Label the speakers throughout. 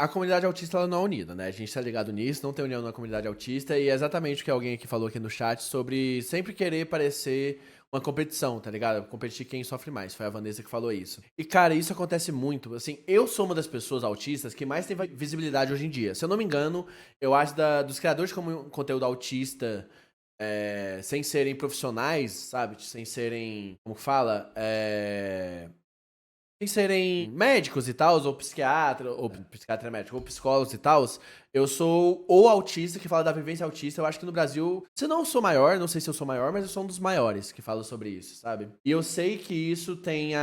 Speaker 1: a comunidade autista ela não é unida, né? A gente tá ligado nisso, não tem união na comunidade autista, e é exatamente o que alguém aqui falou aqui no chat sobre sempre querer parecer uma competição, tá ligado? Competir quem sofre mais. Foi a Vanessa que falou isso. E, cara, isso acontece muito. Assim, eu sou uma das pessoas autistas que mais tem visibilidade hoje em dia. Se eu não me engano, eu acho dos criadores de conteúdo autista, sem serem profissionais, sabe? Sem serem, como que fala? Sem serem médicos e tal, ou psiquiatra, ou psiquiatra médico, ou psicólogos e tal, eu sou o autista que fala da vivência autista. Eu acho que no Brasil, se não sou maior, não sei se eu sou maior, mas eu sou um dos maiores que fala sobre isso, sabe? E eu sei que isso tem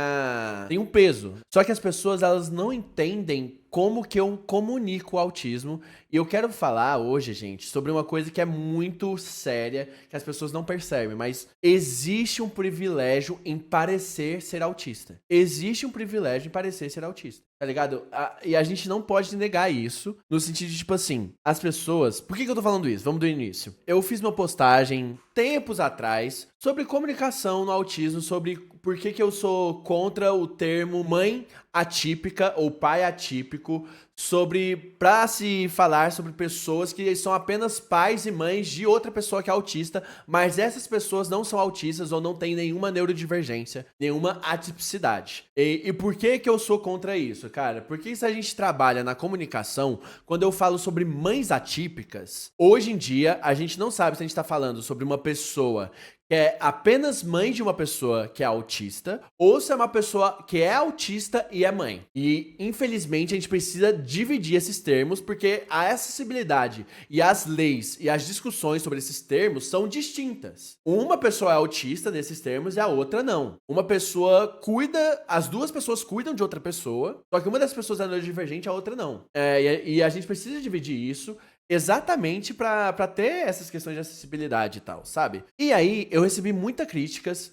Speaker 1: um peso. Só que as pessoas, elas não entendem como que eu comunico o autismo. E eu quero falar hoje, gente, sobre uma coisa que é muito séria, que as pessoas não percebem, mas existe um privilégio em parecer ser autista. Existe um privilégio em parecer ser autista. Tá ligado? E a gente não pode negar isso, no sentido de, tipo assim, as pessoas... Por que eu tô falando isso? Vamos do início. Eu fiz uma postagem tempos atrás sobre comunicação no autismo, sobre por que eu sou contra o termo mãe atípica ou pai atípico, pra se falar sobre pessoas que são apenas pais e mães de outra pessoa que é autista, mas essas pessoas não são autistas ou não têm nenhuma neurodivergência, nenhuma atipicidade. E por que eu sou contra isso, cara? Porque se a gente trabalha na comunicação, quando eu falo sobre mães atípicas, hoje em dia a gente não sabe se a gente tá falando sobre uma pessoa que é apenas mãe de uma pessoa que é autista, ou se é uma pessoa que é autista e é mãe. E, infelizmente, a gente precisa dividir esses termos, porque a acessibilidade e as leis e as discussões sobre esses termos são distintas. Uma pessoa é autista nesses termos e a outra não. As duas pessoas cuidam de outra pessoa, só que uma das pessoas é neurodivergente, a outra não. E a gente precisa dividir isso exatamente pra ter essas questões de acessibilidade e tal, sabe? E aí, eu recebi muitas críticas,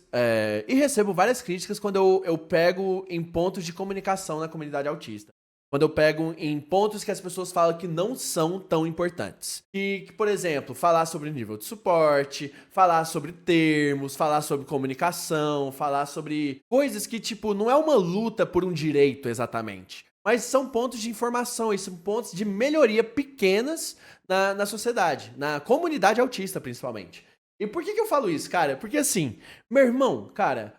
Speaker 1: e recebo várias críticas quando eu pego em pontos de comunicação na comunidade autista. Quando eu pego em pontos que as pessoas falam que não são tão importantes. Que, por exemplo, falar sobre nível de suporte, falar sobre termos, falar sobre comunicação, falar sobre coisas que, tipo, não é uma luta por um direito exatamente. Mas são pontos de informação, e são pontos de melhoria pequenas na sociedade, na comunidade autista, principalmente. E por que eu falo isso, cara? Porque assim, meu irmão, cara,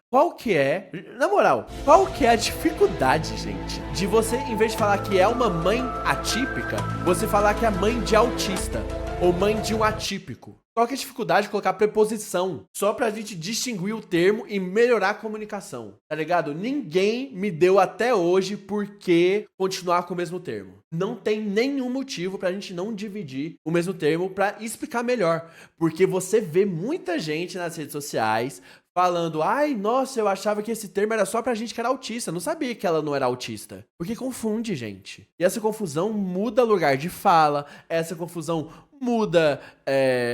Speaker 1: na moral, qual que é a dificuldade, gente, de você, em vez de falar que é uma mãe atípica, você falar que é mãe de autista, ou mãe de um atípico? Qual que é a dificuldade de colocar preposição só pra gente distinguir o termo e melhorar a comunicação, tá ligado? Ninguém me deu até hoje por que continuar com o mesmo termo. Não tem nenhum motivo pra gente não dividir o mesmo termo pra explicar melhor. Porque você vê muita gente nas redes sociais falando, ai, nossa, eu achava que esse termo era só pra gente que era autista. Eu não sabia que ela não era autista. Porque confunde, gente. E essa confusão muda lugar de fala, essa confusão muda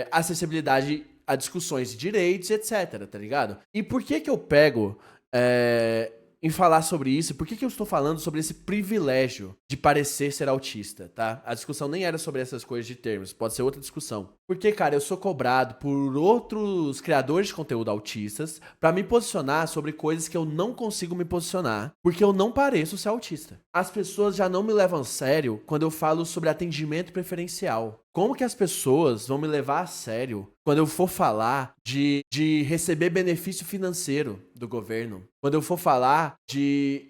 Speaker 1: acessibilidade a discussões de direitos, etc, tá ligado? E por que eu pego em falar sobre isso? Por que eu estou falando sobre esse privilégio de parecer ser autista, tá? A discussão nem era sobre essas coisas de termos, pode ser outra discussão. Porque, cara, eu sou cobrado por outros criadores de conteúdo autistas pra me posicionar sobre coisas que eu não consigo me posicionar, porque eu não pareço ser autista. As pessoas já não me levam a sério quando eu falo sobre atendimento preferencial. Como que as pessoas vão me levar a sério quando eu for falar de receber benefício financeiro do governo? Quando eu for falar que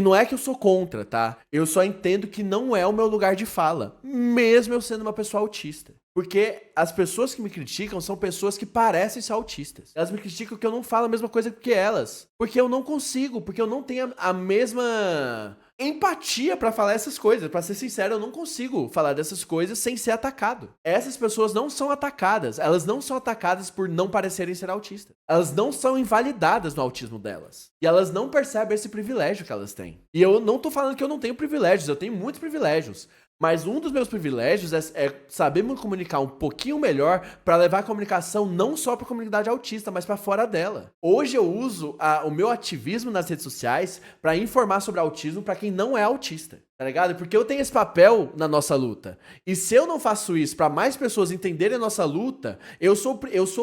Speaker 1: não é que eu sou contra, tá? Eu só entendo que não é o meu lugar de fala, mesmo eu sendo uma pessoa autista. Porque as pessoas que me criticam são pessoas que parecem ser autistas. Elas me criticam que eu não falo a mesma coisa que elas. Porque eu não consigo, porque eu não tenho a mesma empatia pra falar essas coisas. Pra ser sincero, eu não consigo falar dessas coisas sem ser atacado. Essas pessoas não são atacadas. Elas não são atacadas por não parecerem ser autistas. Elas não são invalidadas no autismo delas. E elas não percebem esse privilégio que elas têm. E eu não tô falando que eu não tenho privilégios. Eu tenho muitos privilégios. Mas um dos meus privilégios é saber me comunicar um pouquinho melhor para levar a comunicação não só para a comunidade autista, mas para fora dela. Hoje eu uso o meu ativismo nas redes sociais para informar sobre autismo para quem não é autista. tá ligado? Porque eu tenho esse papel na nossa luta. E se eu não faço isso pra mais pessoas entenderem a nossa luta, eu sou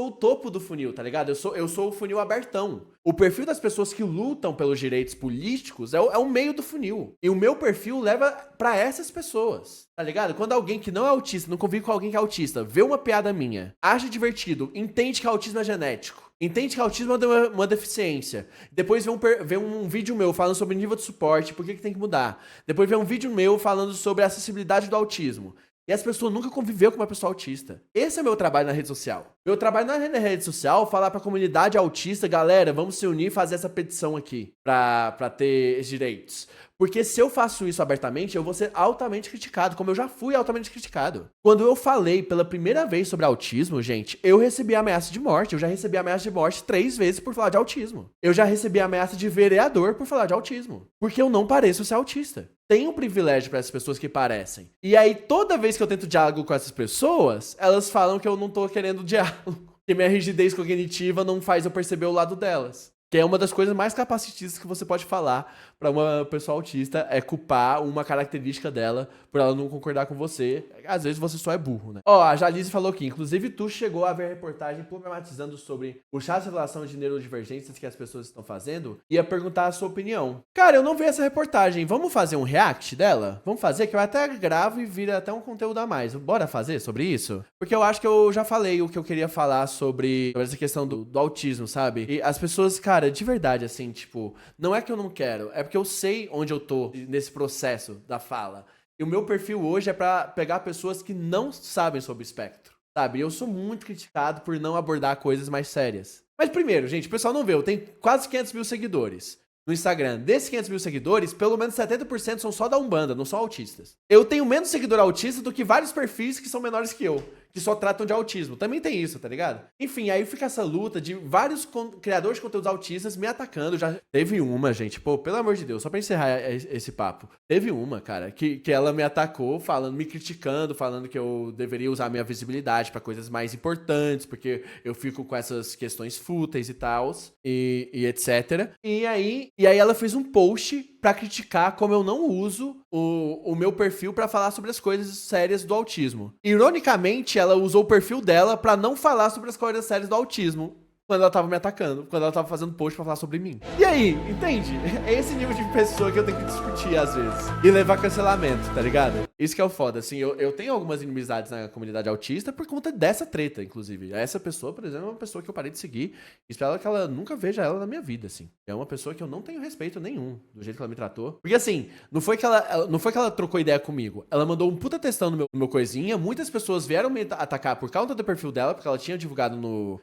Speaker 1: o topo do funil, tá ligado? Eu sou o funil abertão. O perfil das pessoas que lutam pelos direitos políticos é o meio do funil. E o meu perfil leva pra essas pessoas, tá ligado? Quando alguém que não é autista, não convive com alguém que é autista, vê uma piada minha, acha divertido, entende que autismo é genético, entende que autismo é uma deficiência. Depois vê um vídeo meu falando sobre nível de suporte, por que tem que mudar. Depois vê um vídeo meu falando sobre a acessibilidade do autismo. E as pessoas nunca conviveu com uma pessoa autista. Esse é o meu trabalho na rede social. Meu trabalho na rede social é falar pra comunidade autista, galera, vamos se unir e fazer essa petição aqui pra ter esses direitos. Porque se eu faço isso abertamente, eu vou ser altamente criticado, como eu já fui altamente criticado. Quando eu falei pela primeira vez sobre autismo, gente, eu recebi ameaça de morte. Eu já recebi ameaça de morte 3 vezes por falar de autismo. Eu já recebi ameaça de vereador por falar de autismo. Porque eu não pareço ser autista. Tem um privilégio para essas pessoas que parecem. E aí, toda vez que eu tento diálogo com essas pessoas, elas falam que eu não tô querendo diálogo. Que minha rigidez cognitiva não faz eu perceber o lado delas. Que é uma das coisas mais capacitistas que você pode falar pra uma pessoa autista, é culpar uma característica dela por ela não concordar com você. Às vezes você só é burro, né? Ó, a Jalice falou aqui, inclusive tu chegou a ver a reportagem problematizando sobre o chá de revelação de neurodivergências que as pessoas estão fazendo e ia perguntar a sua opinião. Cara, eu não vi essa reportagem. Vamos fazer um react dela? Vamos fazer, que eu até gravo e vira até um conteúdo a mais. Bora fazer sobre isso? Porque eu acho que eu já falei o que eu queria falar sobre essa questão do autismo, sabe? E as pessoas, cara, de verdade, assim, tipo, não é que eu não quero, é porque eu sei onde eu tô nesse processo da fala. E o meu perfil hoje é pra pegar pessoas que não sabem sobre o espectro, sabe? Eu sou muito criticado por não abordar coisas mais sérias. Mas primeiro, gente, o pessoal não vê, eu tenho quase 500 mil seguidores no Instagram. Desses 500 mil seguidores, pelo menos 70% são só da Umbanda, não são autistas. Eu tenho menos seguidor autista do que vários perfis que são menores que eu, que só tratam de autismo. Também tem isso, tá ligado? Enfim, aí fica essa luta de vários criadores de conteúdos autistas me atacando. Já teve uma, gente, pô, pelo amor de Deus, só pra encerrar esse papo. Teve uma, cara, que ela me atacou, falando, me criticando, falando que eu deveria usar minha visibilidade pra coisas mais importantes, porque eu fico com essas questões fúteis e tal, e etc. E aí ela fez um post pra criticar como eu não uso o meu perfil pra falar sobre as coisas sérias do autismo. Ironicamente, ela usou o perfil dela pra não falar sobre as coisas sérias do autismo quando ela tava me atacando, quando ela tava fazendo post pra falar sobre mim. E aí, entende? É esse nível de pessoa que eu tenho que discutir às vezes. E levar cancelamento, tá ligado? Isso que é o foda, assim, eu tenho algumas inimizades na comunidade autista por conta dessa treta, inclusive. Essa pessoa, por exemplo, é uma pessoa que eu parei de seguir e espero que ela nunca veja ela na minha vida, assim. É uma pessoa que eu não tenho respeito nenhum do jeito que ela me tratou. Porque assim, não foi que ela trocou ideia comigo. Ela mandou um puta textão no meu coisinha, muitas pessoas vieram me atacar por causa do perfil dela, porque ela tinha divulgado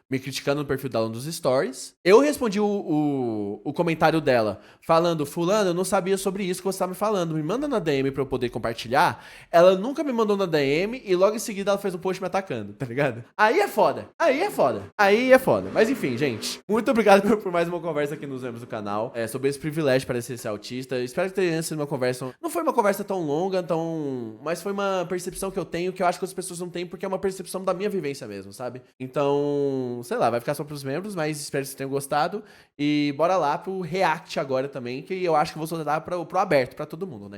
Speaker 1: me criticando no perfil dela nos stories. Eu respondi o comentário dela, falando, fulano, eu não sabia sobre isso que você tá me falando, me manda na DM pra eu poder compartilhar. Ela nunca me mandou na DM e logo em seguida ela fez um post me atacando, tá ligado? Aí é foda. Mas enfim, gente, muito obrigado por mais uma conversa que nos vemos no canal, sobre esse privilégio de parecer ser autista. Espero que tenha sido uma conversa, não foi uma conversa tão longa, mas foi uma percepção que eu tenho, que eu acho que as pessoas não têm, porque é uma percepção da minha vivência mesmo, sabe? Então, sei lá, vai ficar só pros membros, mas espero que vocês tenham gostado. E bora lá pro react agora também, que eu acho que vou soltar pro aberto, pra todo mundo, né?